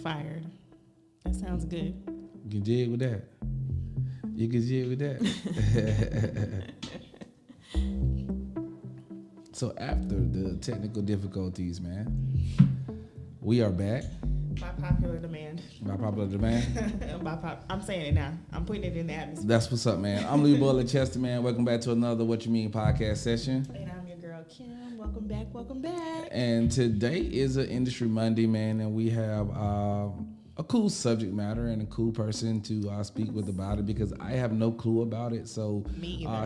fired. That sounds good. You can jig with that. You can jig with that. So after the technical difficulties, man, we are back. By popular demand. By popular demand? I'm saying it now. I'm putting it in the atmosphere. That's what's up, man. I'm Lee Butler Chester, man. Welcome back to another What You Mean podcast session. And I'm your girl, Kim. Welcome back, welcome back. And today is an Industry Monday, man, and we have a cool subject matter and a cool person to speak with about it because I have no clue about it. So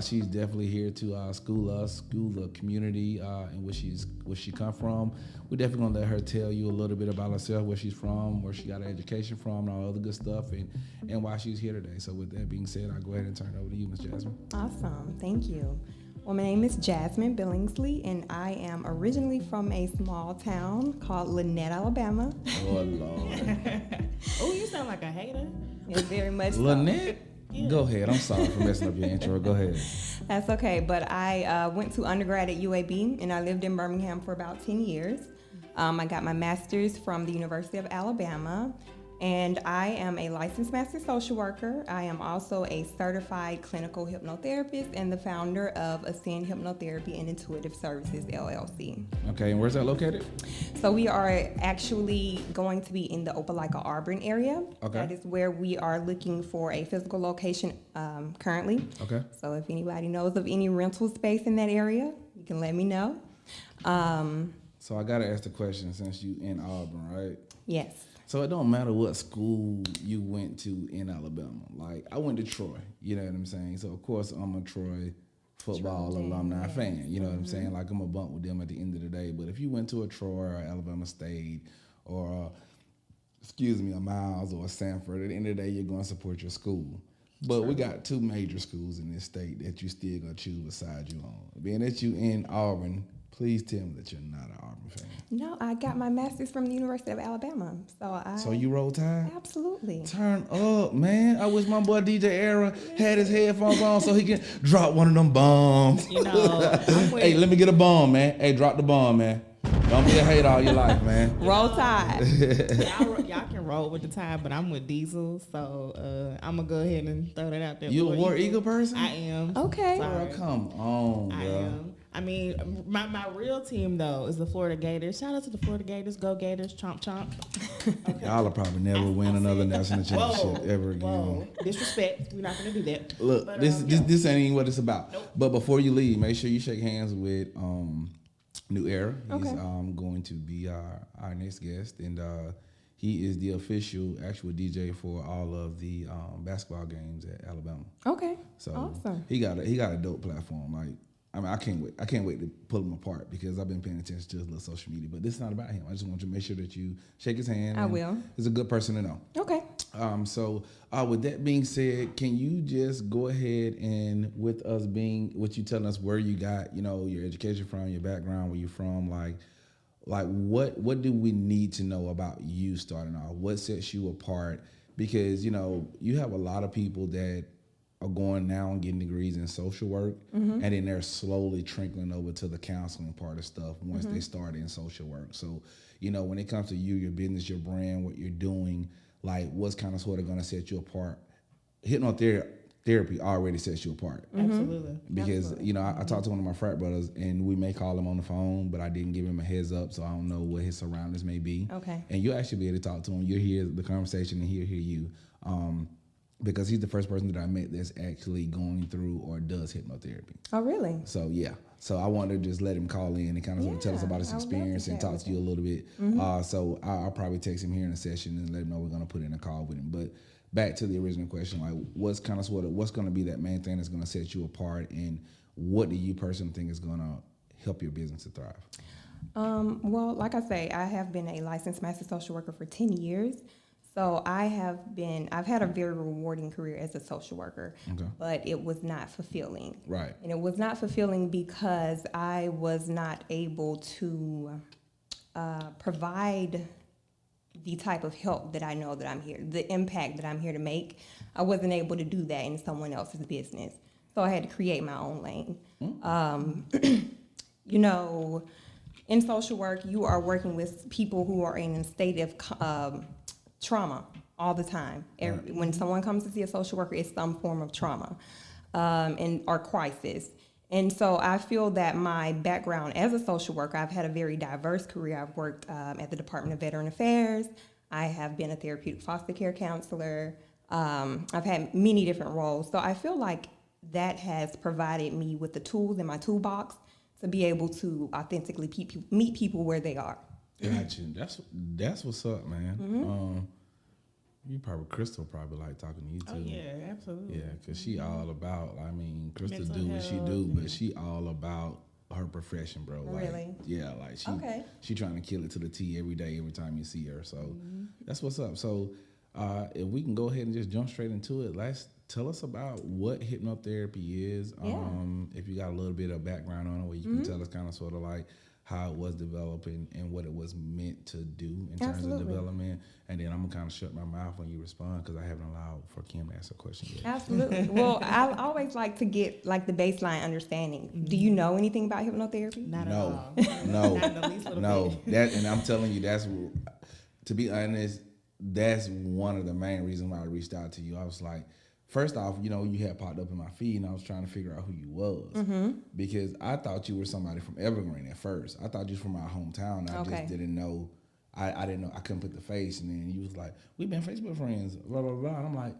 she's definitely here to school the community and where she come from. We're definitely gonna let her tell you a little bit about herself, where she's from, where she got her education from, and all other good stuff, and why she's here today. So with that being said, I'll go ahead and turn it over to you, Ms. Jasmine. Awesome, thank you. Well, my name is Jasmine Billingsley, and I am originally from a small town called Lynette, Alabama. Oh, Lord. Oh, you sound like a hater. It's very much Lynette? so. Yeah. Go ahead. I'm sorry for messing up your intro. Go ahead. That's okay, but I went to undergrad at UAB, and I lived in Birmingham for about 10 years. I got my master's from the University of Alabama, and I am a licensed master social worker. I am also a certified clinical hypnotherapist and the founder of Ascend Hypnotherapy and Intuitive Services, LLC. Okay, and where's that located? So we are actually going to be in the Opelika Auburn area. Okay. That is where we are looking for a physical location currently. Okay. So if anybody knows of any rental space in that area, you can let me know. So I gotta ask the question since you in Auburn, right? Yes. So it don't matter what school you went to in Alabama. Like I went to Troy, you know what I'm saying? So of course I'm a Troy football alumni fan, you know what I'm saying? Like I'm a bump with them at the end of the day. But if you went to a Troy or Alabama State or a Miles or a Sanford, at the end of the day you're gonna support your school. But we got two major schools in this state that you still gonna choose beside you on. Being that you in Auburn, please tell me that you're not an Auburn fan. No, I got my master's from the University of Alabama. So you roll Tide? Absolutely. Turn up, man. I wish my boy DJ Era had his headphones on so he can drop one of them bombs. You know, hey, let me get a bomb, man. Hey, drop the bomb, man. Don't be a hater all your life, man. Roll Tide. Y'all can roll with the Tide, but I'm with Diesel, so I'm going to go ahead and throw that out there. You a War Eagle person? I am. Okay. Girl, come on, bro. I am. I mean, my real team, though, is the Florida Gators. Shout out to the Florida Gators. Go Gators. Chomp, chomp. Okay. Y'all will probably never win another national championship ever again. Whoa. Disrespect. We're not going to do that. Look, but, this ain't even what it's about. Nope. But before you leave, make sure you shake hands with New Era. He's Okay. going to be our next guest, and he is the official actual DJ for all of the basketball games at Alabama. Okay. So awesome. he got a dope platform. Like, I mean, I can't wait to pull him apart because I've been paying attention to his little social media. But this is not about him. I just want you to make sure that you shake his hand. I will. He's a good person to know. Okay. So with that being said, can you just go ahead and with us being what you telling us where you got, you know, your education from, your background, where you from, like what do we need to know about you starting off? What sets you apart? Because, you know, you have a lot of people that are going now and getting degrees in social work, and then they're slowly trickling over to the counseling part of stuff once they start in social work. So, you know, when it comes to you, your business, your brand, what you're doing, like what's kind of sort of going to set you apart? Hypnotherapy already sets you apart. Absolutely. Because, you know, I talked to one of my frat brothers, and we may call him on the phone, but I didn't give him a heads up, so I don't know what his surroundings may be. Okay. And you'll actually be able to talk to him. You'll hear the conversation, and he'll hear you. Because he's the first person that I met that's actually going through or does hypnotherapy. Oh, really? So, yeah. So I wanted to just let him call in and kind of sort of tell us about his experience and talk to you a little bit. So I'll probably text him here in a session and let him know we're going to put in a call with him. But back to the original question, like what's going to be that main thing that's going to set you apart, and what do you personally think is going to help your business to thrive? Well, like I say, I have been a licensed master social worker for 10 years. So I've had a very rewarding career as a social worker, but it was not fulfilling. Right. And it was not fulfilling because I was not able to provide the type of help that I know that I'm here, the impact that I'm here to make. I wasn't able to do that in someone else's business. So I had to create my own lane. You know, in social work, you are working with people who are in a state of trauma all the time. When someone comes to see a social worker, it's some form of trauma or crisis. And so I feel that my background as a social worker, I've had a very diverse career. I've worked at the Department of Veteran Affairs. I have been a therapeutic foster care counselor. I've had many different roles. So I feel like that has provided me with the tools in my toolbox to be able to authentically meet people where they are. Gotcha. That's what's up, man. You Crystal probably like talking to you too. Oh yeah, absolutely. Yeah, because she all about, I mean, Crystal Mental do what she health, do, but she all about her profession, bro. Like, Really? Yeah, like she trying to kill it to the T every day, every time you see her. So that's what's up. So if we can go ahead and just jump straight into it, tell us about what hypnotherapy is. Yeah. If you got a little bit of background on it, where you can tell us kind of sort of like how it was developing and what it was meant to do in terms of development. And then I'm going to kind of shut my mouth when you respond because I haven't allowed for Kim to ask a question yet. Absolutely. Well, I always like to get like the baseline understanding. Do you know anything about hypnotherapy? Not at all. No, Not the least little no. bit. And I'm telling you, to be honest, that's one of the main reasons why I reached out to you. I was like, first off, you had popped up in my feed, and I was trying to figure out who you was because I thought you were somebody from Evergreen at first. I thought you was from my hometown. I just didn't know. I didn't know. I couldn't put the face, and then you was like, "We've been Facebook friends." Blah blah blah. And I'm like,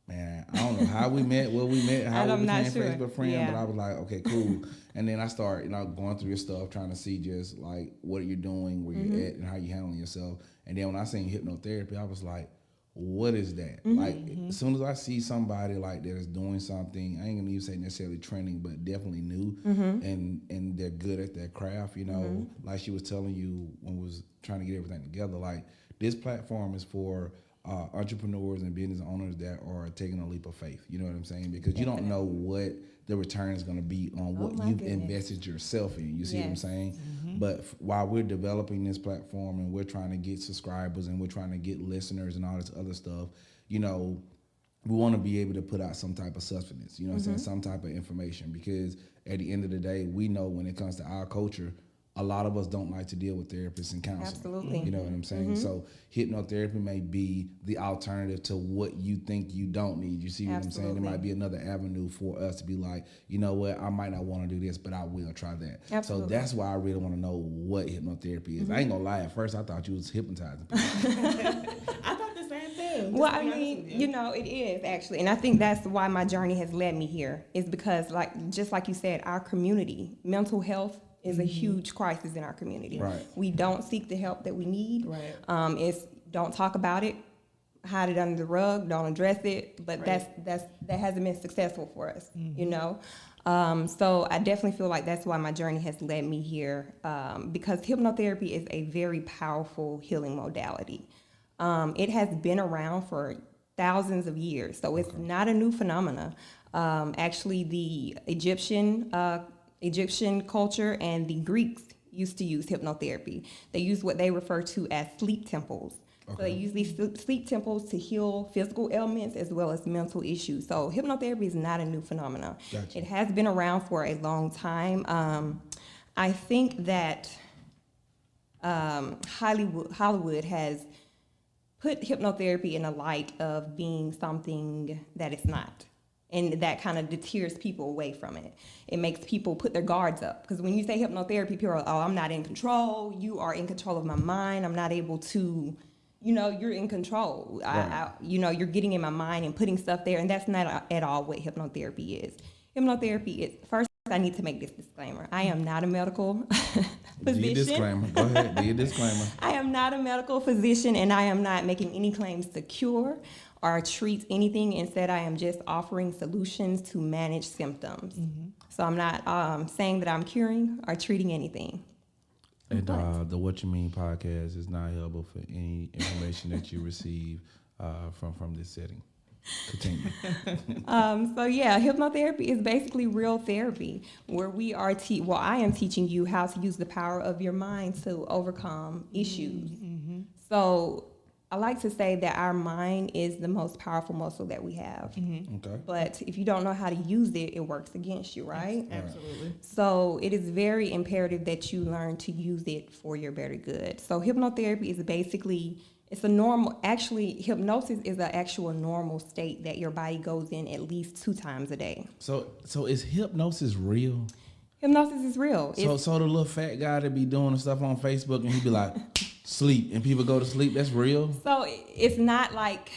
man, I don't know how we met, how we became Facebook friends, but I was like, okay, cool. And then I start, going through your stuff, trying to see just like what you're doing, where you're at, and how you handling yourself. And then when I seen hypnotherapy, I was like, what is that? Like, as soon as I see somebody like that is doing something, I ain't gonna even say necessarily training, but definitely new, and they're good at their craft, like she was telling you when we was trying to get everything together, like this platform is for entrepreneurs and business owners that are taking a leap of faith. You know what I'm saying? Because you don't know what the return is going to be on what you've invested yourself in. You see what I'm saying? But while we're developing this platform and we're trying to get subscribers and we're trying to get listeners and all this other stuff, we want to be able to put out some type of substance, what I'm saying? Some type of information, because at the end of the day, we know when it comes to our culture, a lot of us don't like to deal with therapists and counselors. Absolutely. You know what I'm saying? So hypnotherapy may be the alternative to what you think you don't need. You see what I'm saying? It might be another avenue for us to be like, you know what, I might not want to do this, but I will try that. Absolutely. So that's why I really want to know what hypnotherapy is. I ain't gonna lie, at first I thought you was hypnotizing people. I thought the same thing. Well, I mean, it is actually. And I think that's why my journey has led me here, is because just like you said, our community, mental health is a huge crisis in our community. Right. We don't seek the help that we need. Right. It's don't talk about it, hide it under the rug, don't address it. But that hasn't been successful for us, So I definitely feel like that's why my journey has led me here, because hypnotherapy is a very powerful healing modality. It has been around for thousands of years, so it's not a new phenomena. Actually, the Egyptian culture and the Greeks used to use hypnotherapy. They used what they refer to as sleep temples. So they use these sleep temples to heal physical ailments as well as mental issues. So hypnotherapy is not a new phenomenon. Gotcha. It has been around for a long time. I think that Hollywood has put hypnotherapy in a light of being something that it's not. And that kind of deters people away from it. It makes people put their guards up. Because when you say hypnotherapy, people are, I'm not in control. You are in control of my mind. I'm not able to, you're in control. Right. You're getting in my mind and putting stuff there. And that's not at all what hypnotherapy is. Hypnotherapy is, first, I need to make this disclaimer. I am not a medical physician. Do your disclaimer. Go ahead. Do your disclaimer. I am not a medical physician, and I am not making any claims to cure or treat anything. Instead, I am just offering solutions to manage symptoms. So I'm not saying that I'm curing or treating anything. And the What You Mean podcast is not liable for any information that you receive from this setting. Continue. Hypnotherapy is basically real therapy, where we are I am teaching you how to use the power of your mind to overcome issues. So I like to say that our mind is the most powerful muscle that we have. Okay. But if you don't know how to use it, it works against you, right? Absolutely. So it is very imperative that you learn to use it for your better good. So hypnotherapy is basically It's a normal, actually, hypnosis is an actual normal state that your body goes in at least 2 times a day. So is hypnosis real? Hypnosis is real. So the little fat guy that be doing the stuff on Facebook and he be like, sleep, and people go to sleep, that's real? So it's not like,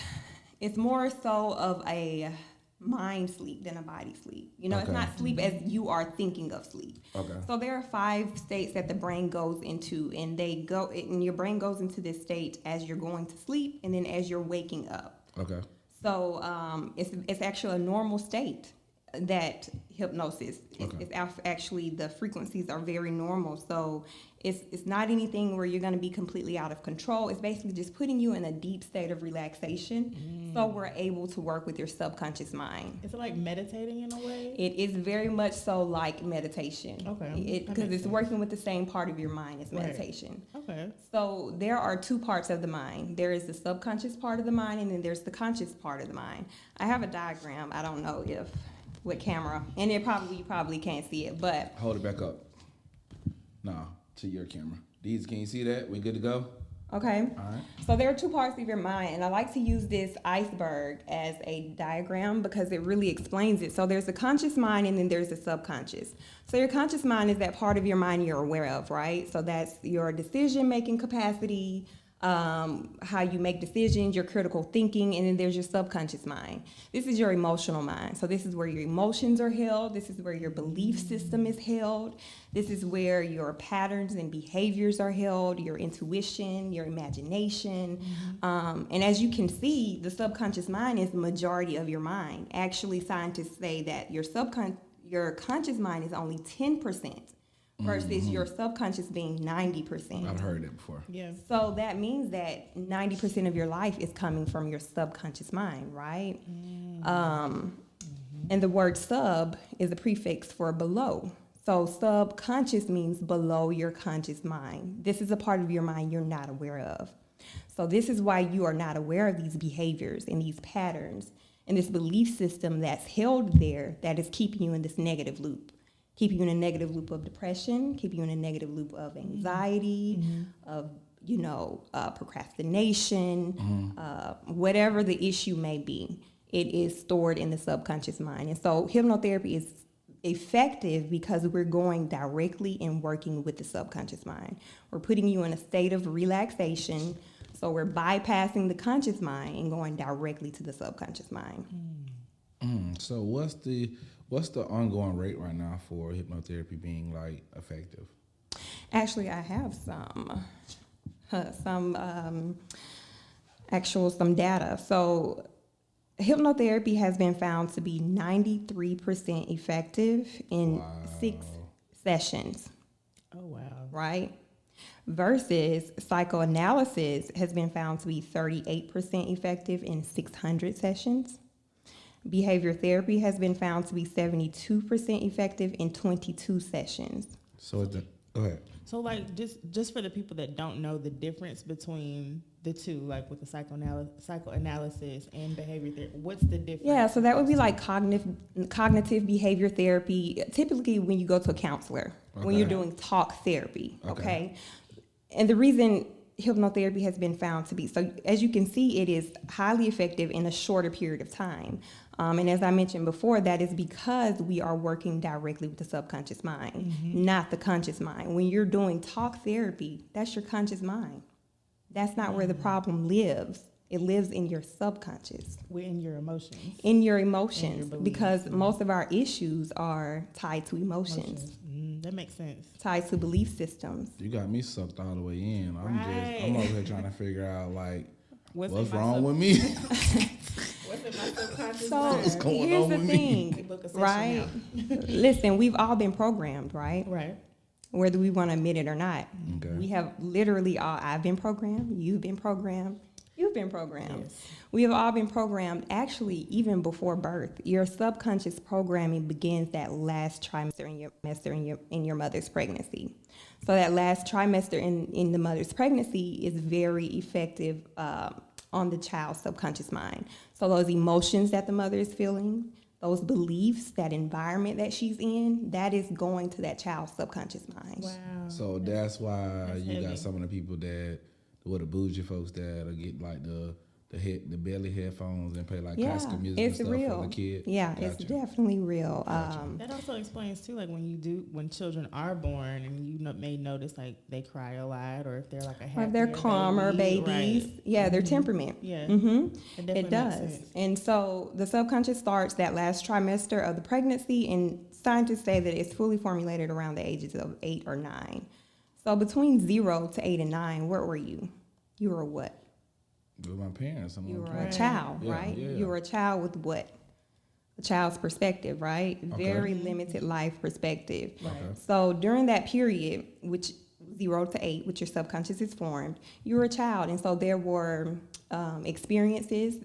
it's more so of a mind sleep than a body sleep. You know, It's not sleep as you are thinking of sleep. Okay. So there are 5 states that the brain goes into, and your brain goes into this state as you're going to sleep and then as you're waking up. Okay. So it's actually a normal state that hypnosis is actually, the frequencies are very normal. So it's not anything where you're going to be completely out of control. It's basically just putting you in a deep state of relaxation, so we're able to work with your subconscious mind. Is it like meditating in a way? It is very much so like meditation. Okay. Because it's working with the same part of your mind as meditation. Right. Okay. So there are 2 parts of the mind. There is the subconscious part of the mind, and then there's the conscious part of the mind. I have a diagram. I don't know with camera, and you probably can't see it, but Hold it back up. No, to your camera. These, can you see that? We good to go? okay. All right. So there are 2 parts of your mind, and I like to use this iceberg as a diagram because it really explains it. So there's the conscious mind, and then there's the subconscious. So your conscious mind is that part of your mind you're aware of, right? So that's your decision-making capacity, how you make decisions, your critical thinking, and then there's your subconscious mind. This is your emotional mind. So this is where your emotions are held. This is where your belief system is held. This is where your patterns and behaviors are held, your intuition, your imagination. And as you can see, the subconscious mind is the majority of your mind. Actually, scientists say that your conscious mind is only 10%. Versus your subconscious being 90%. I've heard that before. Yeah. So that means that 90% of your life is coming from your subconscious mind, right? And the word sub is a prefix for below. So subconscious means below your conscious mind. This is a part of your mind you're not aware of. So this is why you are not aware of these behaviors and these patterns and this belief system that's held there that is keeping you in this negative loop. Keeping you in a negative loop of depression, keeping you in a negative loop of anxiety, of procrastination, whatever the issue may be, it is stored in the subconscious mind. And so hypnotherapy is effective because we're going directly and working with the subconscious mind. We're putting you in a state of relaxation, so we're bypassing the conscious mind and going directly to the subconscious mind. So what's the ongoing rate right now for hypnotherapy being like effective? Actually, I have some data. So hypnotherapy has been found to be 93% effective in 6 sessions. Oh, wow. Right? Versus psychoanalysis has been found to be 38% effective in 600 sessions. Behavior therapy has been found to be 72% effective in 22 sessions. So go ahead. So like just for the people that don't know the difference between the two, like with the psychoanalysis and behavior therapy, what's the difference? Yeah, so that would be like cognitive behavior therapy. Typically when you go to a counselor, when you're doing talk therapy, okay? And the reason hypnotherapy has been found to be, so as you can see, it is highly effective in a shorter period of time. And as I mentioned before, that is because we are working directly with the subconscious mind, not the conscious mind. When you're doing talk therapy, that's your conscious mind. That's not where the problem lives. It lives in your subconscious. We're in your emotions. In your emotions, And your beliefs. because most of our issues are tied to emotions. That makes sense. Tied to belief systems. You got me sucked all the way in. Right. I'm over here trying to figure out like What's wrong with me. What's in my subconscious So mind? What's going here's on the with me? thing, Book a session right? out. Listen, we've all been programmed, right? Right. Whether we want to admit it or not. Okay. We have literally all, I've been programmed, you've been programmed, you've been programmed. Yes. We have all been programmed, actually, even before birth. Your subconscious programming begins that last trimester in your mother's pregnancy. So that last trimester in the mother's pregnancy is very effective on the child's subconscious mind. So those emotions that the mother is feeling, those beliefs, that environment that she's in, that is going to that child's subconscious mind. Wow. So that's why That's you heavy. got some of the people that what the bougie folks that'll get like the belly headphones and play like Yeah, classical music it's and stuff real. for the kid. Yeah, it's Gotcha. definitely real. Gotcha. That also explains too, like when children are born and you may notice like they cry a lot, or if they're like a Or happier if they're calmer baby, babies, right. yeah, their temperament. Yeah, hmm it definitely It does. makes sense. And so the subconscious starts that last trimester of the pregnancy, and scientists say that it's fully formulated around the ages of 8 or 9. So between 0 to 8 and 9, where were you? You were what? With my parents. You were a Right. child, Yeah, right? yeah. You were a child with what? A child's perspective, right? Okay. Very limited life perspective. Right. Okay. So during that period, which 0 to 8, which your subconscious is formed, you were a child, and so there were experiences,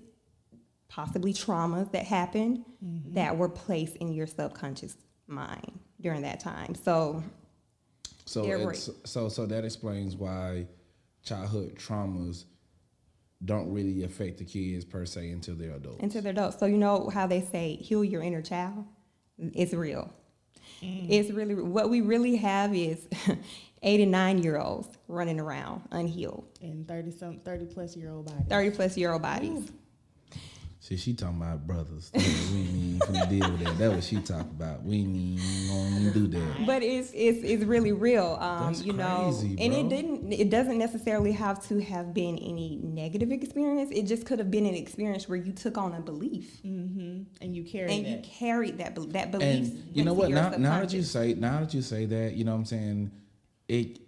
possibly traumas that happened that were placed in your subconscious mind during that time. So So There were- so that explains why childhood traumas don't really affect the kids per se until they're adults. into their adults. So you know how they say heal your inner child? It's real. It's really what we really have is 8 and 9-year-olds running around unhealed, And 30-plus-year-old bodies. 30-plus-year-old bodies. See, she talking about brothers. We ain't even finna deal with that. That's what she talking about. We ain't even gonna do that. But it's really real. That's you know, crazy, and bro. it doesn't necessarily have to have been any negative experience. It just could have been an experience where you took on a belief And you carry and that. you carried that belief. And you know into what? your Now that you subconscious. say that, you know what I'm saying, it,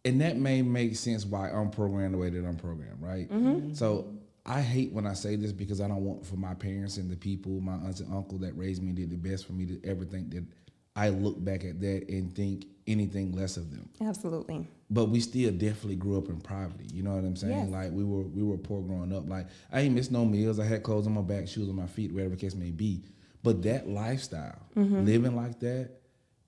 and that may make sense why I'm programmed the way that I'm programmed, right? So I hate when I say this because I don't want for my parents and the people, my aunts and uncle that raised me and did the best for me to ever think that I look back at that and think anything less of them. Absolutely. But we still definitely grew up in poverty. You know what I'm saying? Yes. Like we were poor growing up. Like I ain't missed no meals. I had clothes on my back, shoes on my feet, whatever the case may be. But that lifestyle, living like that,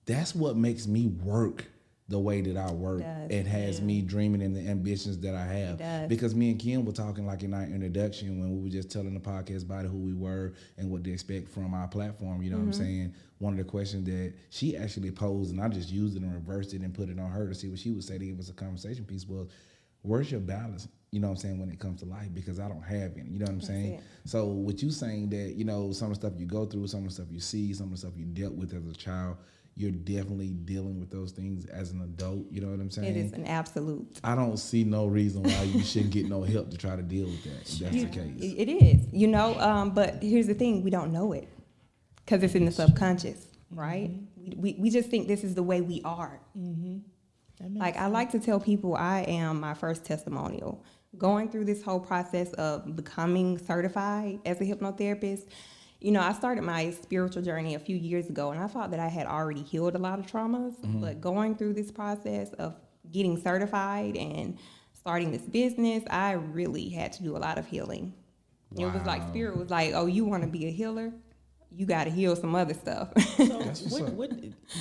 that's what makes me work the way that I work does. and has me dreaming and the ambitions that I have. It does. Because me and Kim were talking like in our introduction when we were just telling the podcast about who we were and what to expect from our platform. You know what I'm saying? One of the questions that she actually posed, and I just used it and reversed it and put it on her to see what she would say to give us a conversation piece was, where's your balance? You know what I'm saying, when it comes to life, because I don't have any. You know what I'm saying? it. So with you saying that, you know, some of the stuff you go through, some of the stuff you see, some of the stuff you dealt with as a child, you're definitely dealing with those things as an adult. You know what I'm saying? It is an absolute. I don't see no reason why you shouldn't get no help to try to deal with that, if that's the case. It is, you know, but here's the thing, we don't know it because it's in the subconscious, right? We just think this is the way we are. That makes Like I like to tell people I am my first testimonial. Going through this whole process of becoming certified as a hypnotherapist, you know, I started my spiritual journey a few years ago, and I thought that I had already healed a lot of traumas. But going through this process of getting certified and starting this business, I really had to do a lot of healing. It was like Wow. spirit was like, "Oh, you want to be a healer? You got to heal some other stuff." So That's what's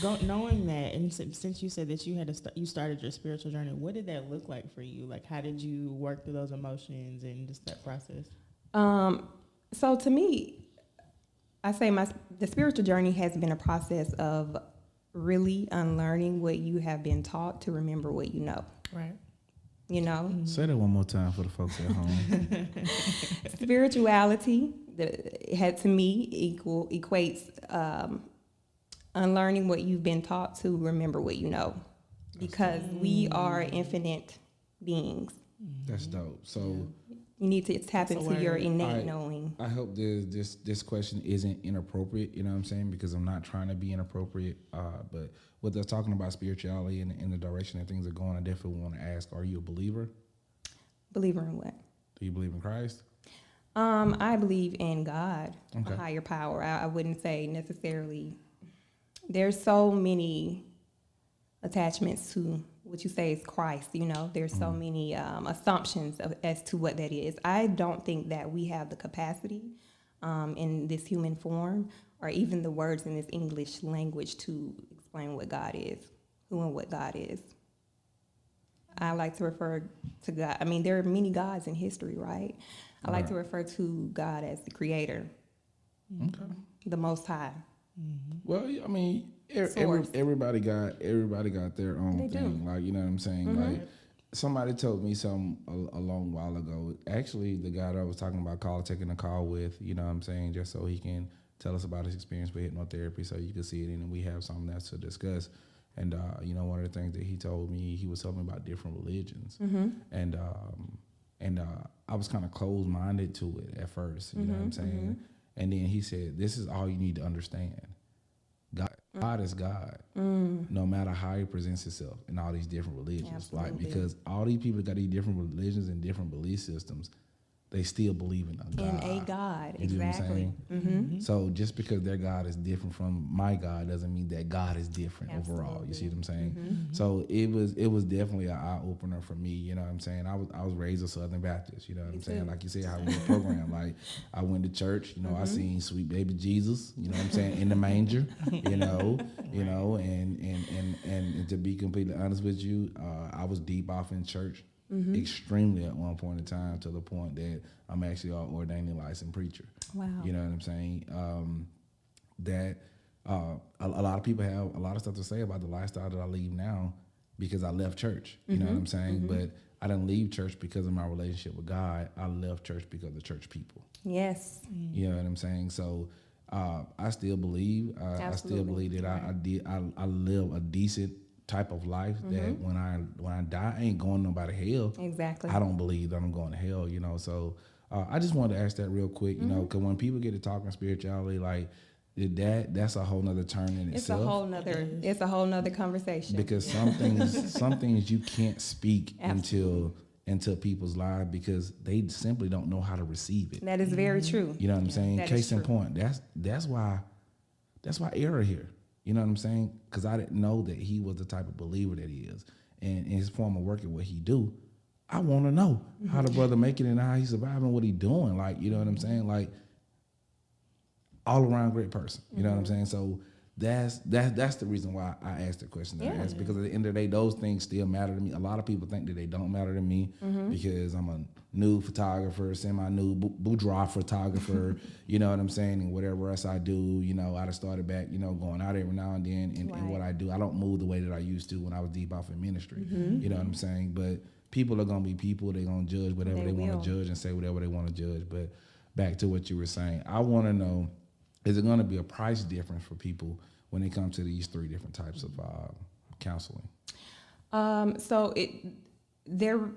up. knowing that, and since you said that you had you started your spiritual journey, what did that look like for you? Like, how did you work through those emotions and just that process? So to me, I say the spiritual journey has been a process of really unlearning what you have been taught to remember what you know. Right. You know, Say that one more time for the folks at home. spirituality had to me equates unlearning what you've been taught to remember what you know, because we are infinite beings. That's dope. So You need to tap That's a into your word. innate Alright. knowing. I hope this question isn't inappropriate, you know what I'm saying? Because I'm not trying to be inappropriate. But with us talking about spirituality and the direction that things are going, I definitely want to ask, are you a believer? Believer in what? Do you believe in Christ? I believe in God, Okay. a higher power. I wouldn't say necessarily. There's so many attachments to what you say is Christ. You know, there's so many assumptions as to what that is. I don't think that we have the capacity in this human form, or even the words in this English language, to explain what God is, who and what God is. I like to refer to God. I mean, there are many gods in history, right? I like to refer to God as the creator, Okay. the Most High. Well, I mean, Source. everybody got their own They do. thing. Like, you know what I'm saying? Like, somebody told me something a long while ago. Actually, the guy that I was talking about taking a call with, you know what I'm saying, just so he can tell us about his experience with hypnotherapy so you can see it and we have something else to discuss. And, you know, one of the things that he told me, he was telling me about different religions. And I was kind of closed-minded to it at first, you know what I'm saying? And then he said, this is all you need to understand. God is God, no matter how he presents himself in all these different religions. Absolutely. Like, because all these people that got these different religions and different belief systems, they still believe in a God. In a God, You know what I'm exactly. saying? So just because their God is different from my God doesn't mean that God is different overall. You see what I'm saying? So it was definitely an eye opener for me. You know what I'm saying? I was raised a Southern Baptist. You know what I'm saying? Like you said, how we were programmed. Like I went to church. You know, I seen sweet baby Jesus. You know what I'm saying? In the manger. You know, and to be completely honest with you, I was deep off in church. Extremely at one point in time, to the point that I'm actually an ordained licensed preacher. Wow. You know what I'm saying? A lot of people have a lot of stuff to say about the lifestyle that I lead now because I left church. You know what I'm saying? But I didn't leave church because of my relationship with God. I left church because of church people. Yes. You know what I'm saying? So I still believe. I still believe that I live a decent type of life that when I die, I ain't going nobody hell. Exactly. I don't believe that I'm going to hell, you know. So I just wanted to ask that real quick, you know, because when people get to talking spirituality, like that's a whole nother turn in It's itself. It's a whole nother conversation. Because some things you can't speak until people's lives because they simply don't know how to receive it. That is very true. You know what I'm saying? That Case is in true. point. That's why error here. You know what I'm saying? Because I didn't know that he was the type of believer that he is. And in his form of working what he do, I want to know how the brother make it and how he surviving, what he doing. Like, you know what I'm saying? Like, all around great person. You know what I'm saying? So that's the reason why I asked the question that I asked, because at the end of the day, those things still matter to me. A lot of people think that they don't matter to me because I'm a nude photographer, semi-nude boudoir photographer, you know what I'm saying, and whatever else I do, you know, I just started back, you know, going out every now and then in what I do. I don't move the way that I used to when I was deep off in ministry, you know what I'm saying? But people are going to be people. They're going to judge whatever they want to judge and say whatever they want to judge. But back to what you were saying, I want to know, is it going to be a price difference for people when it comes to these three different types of counseling? So their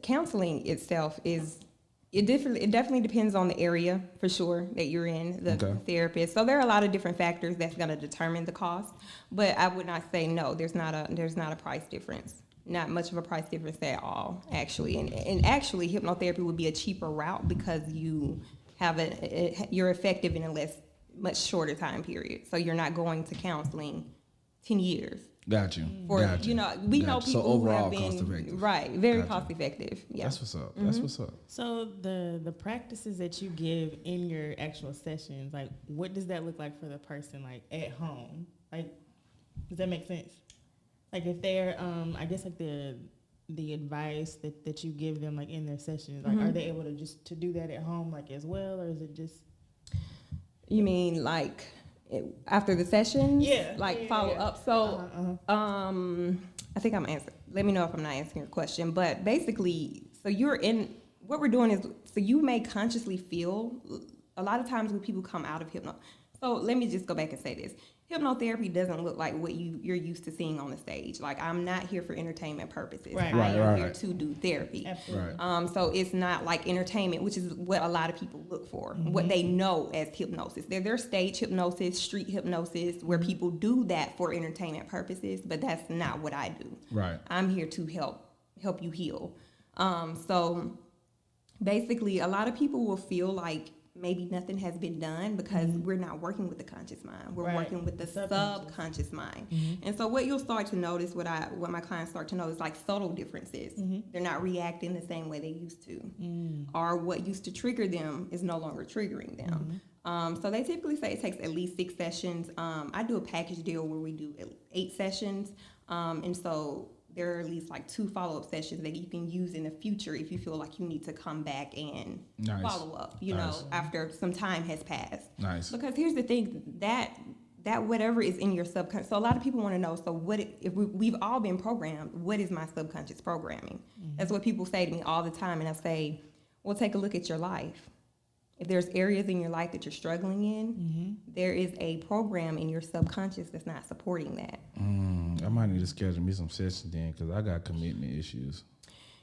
counseling itself it definitely depends on the area for sure that you're in, the therapist. So there are a lot of different factors that's going to determine the cost. But I would not say no. There's not a price difference. Not much of a price difference at all, actually. And actually, hypnotherapy would be a cheaper route because you have you're effective in a much shorter time period. So you're not going to counseling 10 years. Got you. You know, we know people so overall who have been cost effective. Right, very cost effective. Yeah. That's what's up. That's what's up. So the practices that you give in your actual sessions, like what does that look like for the person like at home? Like, does that make sense? Like if they're I guess like the advice that you give them like in their sessions, like are they able to do that at home like as well, or is it just? You mean like after the session? Yeah. Like follow up. So I think I'm answering. Let me know if I'm not answering your question. But basically, so what we're doing is, so you may consciously feel, a lot of times when people come out of so let me just go back and say this. Hypnotherapy doesn't look like what you're used to seeing on the stage. Like, I'm not here for entertainment purposes. Right. I am here to do therapy. Absolutely. So it's not like entertainment, which is what a lot of people look for, what they know as hypnosis. There's stage hypnosis, street hypnosis, where people do that for entertainment purposes, but that's not what I do. Right. I'm here to help you heal. So basically, a lot of people will feel like maybe nothing has been done because we're not working with the conscious mind. We're working with the subconscious mind. And so what you'll start to notice, what my clients start to notice, like subtle differences. They're not reacting the same way they used to. Or what used to trigger them is no longer triggering them. So they typically say it takes at least 6 sessions. I do a package deal where we do 8 sessions. And so there are at least like 2 follow-up sessions that you can use in the future if you feel like you need to come back and follow up, you know, after some time has passed. Nice. Because here's the thing, that that whatever is in your subconscious. So a lot of people want to know, so what if we've all been programmed, what is my subconscious programming? That's what people say to me all the time. And I say, well, take a look at your life. If there's areas in your life that you're struggling in, there is a program in your subconscious that's not supporting that. I might need to schedule me some sessions then because I got commitment issues.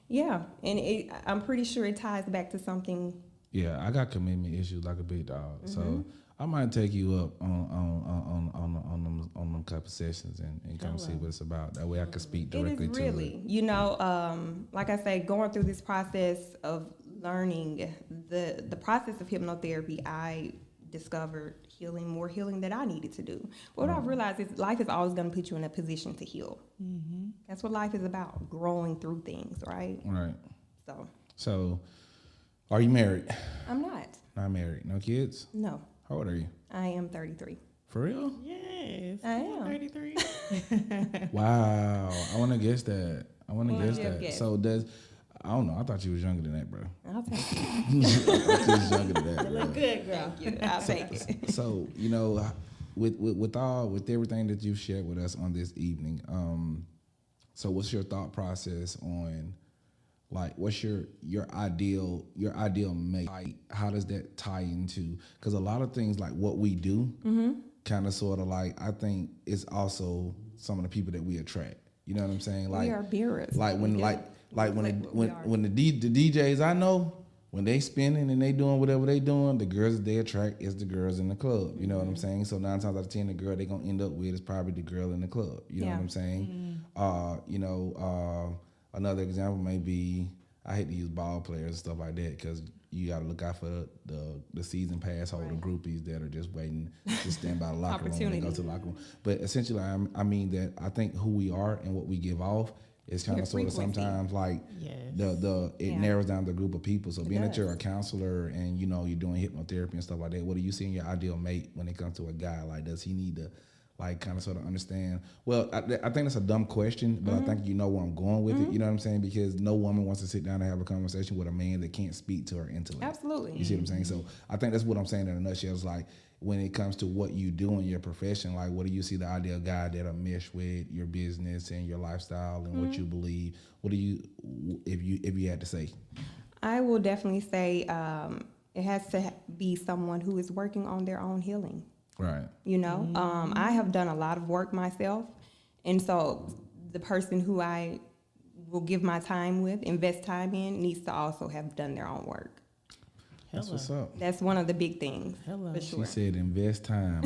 Yeah, and I'm pretty sure it ties back to something. Yeah, I got commitment issues like a big dog. So I might take you up on them type of sessions and come see what it's about. That way I can speak directly It is to really, it. like I say, going through this process of learning the process of hypnotherapy, I discovered more healing that I needed to do. But what I've realized is life is always going to put you in a position to heal. That's what life is about, growing through things, right? Right. So, are you married? I'm not. Not married. No kids? No. How old are you? I am 33. For real? Yes. I am. 33. Wow. I want to guess that. Guess. So I don't know. I thought you was younger than that, bro. I'll take it. I thought you was younger than that, You bro. look good, girl. Thank you. I'll take it. So, with everything that you've shared with us on this evening, so what's your thought process on, like, what's your ideal mate? Like, how does that tie into? Because a lot of things like what we do, kind of sort of like, I think it's also some of the people that we attract. You know what I'm saying? Like, We are bearers. like when We like do. like when Like it, what we when are. when the DJs I know, when they spinning and they doing whatever they doing, the girls that they attract is the girls in the club. You know what I'm saying? So 9 times out of 10, the girl they gonna end up with is probably the girl in the club. You know what I'm saying? Another example may be, I hate to use ball players and stuff like that because you got to look out for the season pass holder groupies that are just waiting to stand by the locker room and go to the locker room. But essentially, I mean that I think who we are and what we give off is kind Your of sort of frequency. sometimes like Yes. it Yeah. narrows down the group of people. So being that does. you're a counselor and you're doing hypnotherapy and stuff like that, what do you see in your ideal mate when it comes to a guy? Like, does he need to like kind of sort of understand? Well, I think that's a dumb question, but I think you know where I'm going with it. You know what I'm saying? Because no woman wants to sit down and have a conversation with a man that can't speak to her intellect. Absolutely. You see what I'm saying? So I think that's what I'm saying in a nutshell. It's like when it comes to what you do in your profession, like what do you see the ideal guy that'll mesh with your business and your lifestyle and what you believe? What do you, if you had to say? I will definitely say it has to be someone who is working on their own healing. Right. I have done a lot of work myself, and so the person who I will give my time with, invest time in, needs to also have done their own work. That's what's up. That's one of the big things, Hello. for She sure. said invest time.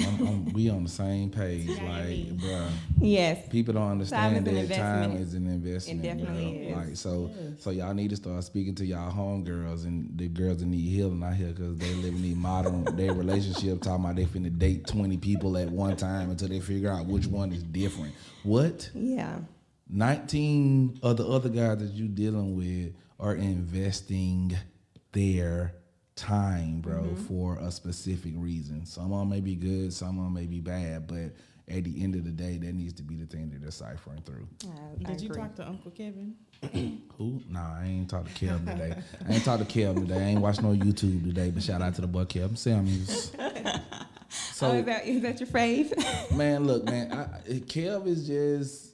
We on the same page. Yeah, I Like, mean. bruh, Yes. people don't understand Time is an that time investment. is an investment. It definitely bro. is. Like, so Yes. y'all need to start speaking to y'all homegirls and the girls that need healing out here because they live in these modern day relationship talking about they finna date 20 people at one time until they figure out which one is different. What? Yeah. 19 of the other guys that you dealing with are investing their time, bro, for a specific reason. Some of them may be good, some of them may be bad, but at the end of the day, that needs to be the thing that they're ciphering through. I Did you agree. talk to Uncle Kevin? Who? Nah, I ain't talked to Kelvin today. I ain't watched no YouTube today, but shout out to the boy Kelvin Samuels. So, is that your fave? man, look, man, Kev is just,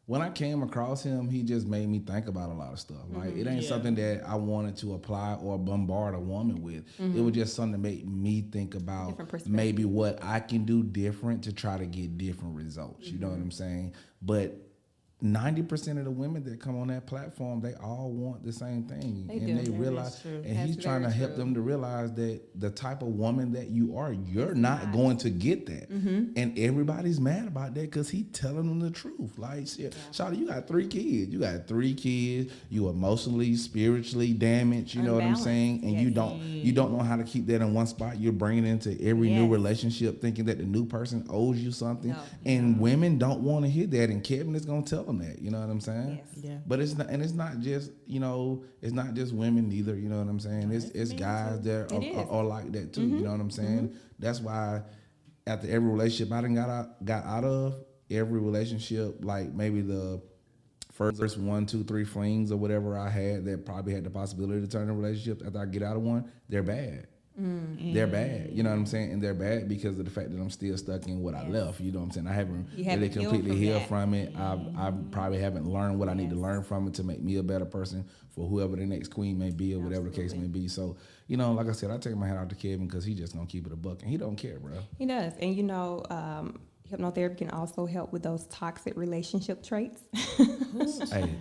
when I came across him, he just made me think about a lot of stuff. Like, it ain't Yeah. something that I wanted to apply or bombard a woman with. It was just something that made me think about Different perspective. maybe what I can do different to try to get different results. You know what I'm saying? But 90% of the women that come on that platform, they all want the same thing. They and do. they That realize, is true. and he's That's trying to very help true. them to realize that the type of woman that you are, you're not going to get that. And everybody's mad about that because he telling them the truth. Like, shit, Shawty, you got 3 kids. You emotionally, spiritually damaged. You know what I'm Unbalanced. saying? And Yes. you don't know how to keep that in one spot. You're bringing it into every new Yes. relationship thinking that the new person owes you something. No. And women don't want to hear that. And Kevin is going to tell them that. You know what I'm saying? Yes. Yeah. But it's not just it's not just women either. You know what I'm saying? It's it's men guys too. that It is. are like that too. You know what I'm saying? That's why after every relationship I done got out of, every relationship, like maybe the first 1, 2, 3 flings or whatever I had that probably had the possibility to turn in relationships after I get out of one, they're bad. They're bad, you know what I'm saying? And they're bad because of the fact that I'm still stuck in what I left, you know what I'm saying? I haven't really completely healed from it. I probably haven't learned what I need to learn from it to make me a better person for whoever the next queen may be or whatever the case may be. So, you know, like I said, I take my hat out to Kevin because he just gonna keep it a buck and he don't care, bro. He does. And you know, hypnotherapy can also help with those toxic relationship traits.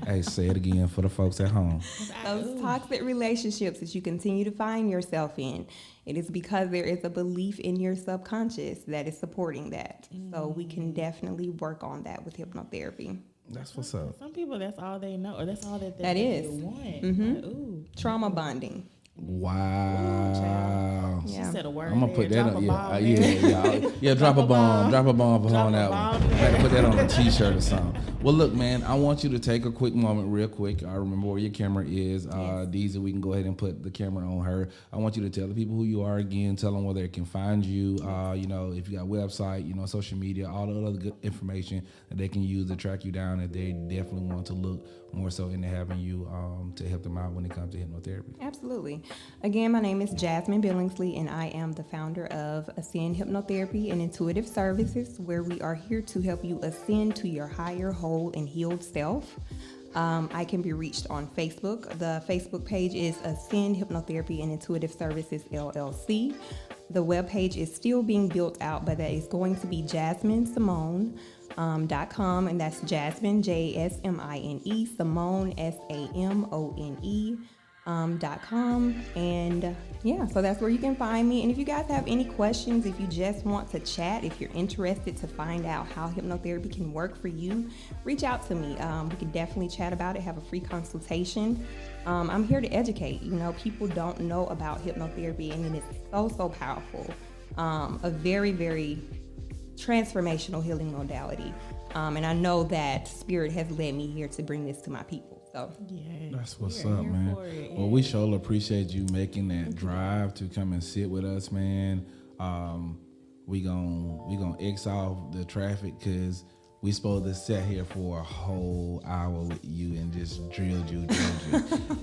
Hey, say it again for the folks at home. Those toxic relationships that you continue to find yourself in, it is because there is a belief in your subconscious that is supporting that. So we can definitely work on that with hypnotherapy. That's what's up. Some people, that's all they know, or that's all that That is. they want. Like, ooh. Trauma bonding. Wow. She Yeah. said a word. I'm gonna put that drop on. a bomb Yeah, yeah. Drop a bomb. Drop a bomb on that one. I can put that on a T-shirt or something. Well, look, man. I want you to take a quick moment, real quick. I remember where your camera is. Deezy, we can go ahead and put the camera on her. I want you to tell the people who you are again. Tell them where they can find you. You know, if you got a website, you know, social media, all the other good information that they can use to track you down. If they definitely want to look more so into having you to help them out when it comes to hypnotherapy. Absolutely. Again, my name is Jasmine Billingsley, and I am the founder of Ascend Hypnotherapy and Intuitive Services, where we are here to help you ascend to your higher, whole, and healed self. I can be reached on Facebook. The Facebook page is Ascend Hypnotherapy and Intuitive Services, LLC. The webpage is still being built out, but that is going to be JasmineSimone.com, and that's Jasmine, JSMINE, Simone, SAMONE.com. And yeah, so that's where you can find me. And if you guys have any questions, if you just want to chat, if you're interested to find out how hypnotherapy can work for you, reach out to me. We can definitely chat about it, have a free consultation. I'm here to educate. You know, people don't know about hypnotherapy, and it is so powerful. A very, very transformational healing modality. And I know that Spirit has led me here to bring this to my people. So that's what's up, man. Well, we sure appreciate you making that drive to come and sit with us, man. We gonna X off the traffic because we supposed to sit here for a whole hour with you and just drill you.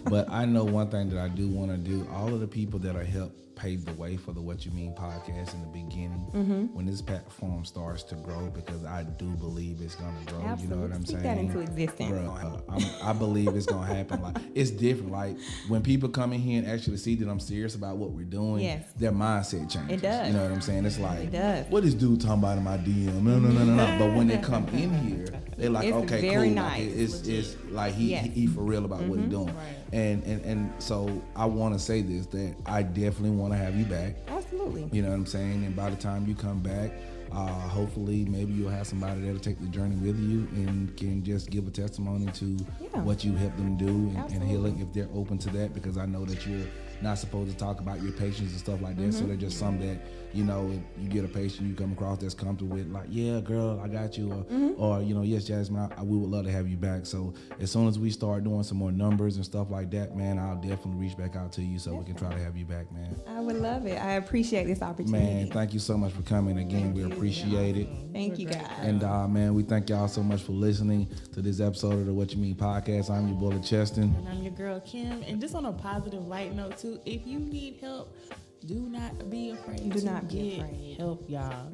But I know one thing that I do want to do. All of the people that are helped pave the way for the What You Mean podcast in the beginning, when this platform starts to grow, because I do believe it's gonna grow. Absolutely. You know what I'm Speak saying? that into existence. Bro, I believe it's gonna happen. Like, it's different. Like, when people come in here and actually see that I'm serious about what we're doing, their mindset changes. It does. You know what I'm saying? It's like, it does. What is dude talking about in my DM? No. But when they come in here, they're like, It's okay, very cool. nice. Like, it's like he for real about what he's doing. Right. And so I want to say this, that I definitely want to have you back. Absolutely. You know what I'm saying? And by the time you come back, hopefully maybe you'll have somebody that'll take the journey with you and can just give a testimony to what you helped them do and healing, if they're open to that, because I know that you're not supposed to talk about your patients and stuff like that. So they're just some that, you know, if you get a patient you come across that's comfortable with, like, yeah, girl, I got you, or you know, yes, Jasmine, we would love to have you back. So as soon as we start doing some more numbers and stuff like that, man, I'll definitely reach back out to you so we can try to have you back, man. I would love it. I appreciate this opportunity. Man, thank you so much for coming again. We appreciate it. Thank you, guys. And man, we thank y'all so much for listening to this episode of the What You Mean podcast. I'm your boy Cheston. And I'm your girl Kim. And just on a positive light note too, if you need help, do not be afraid to get help, y'all.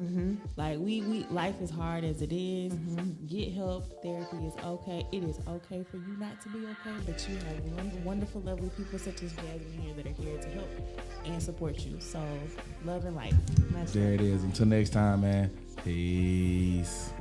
Like we life is hard as it is. Get help. Therapy is okay. It is okay for you not to be okay, but you have wonderful, lovely people such as Jasmine here that are here to help and support you. So love and light. There it is. Until next time, man. Peace.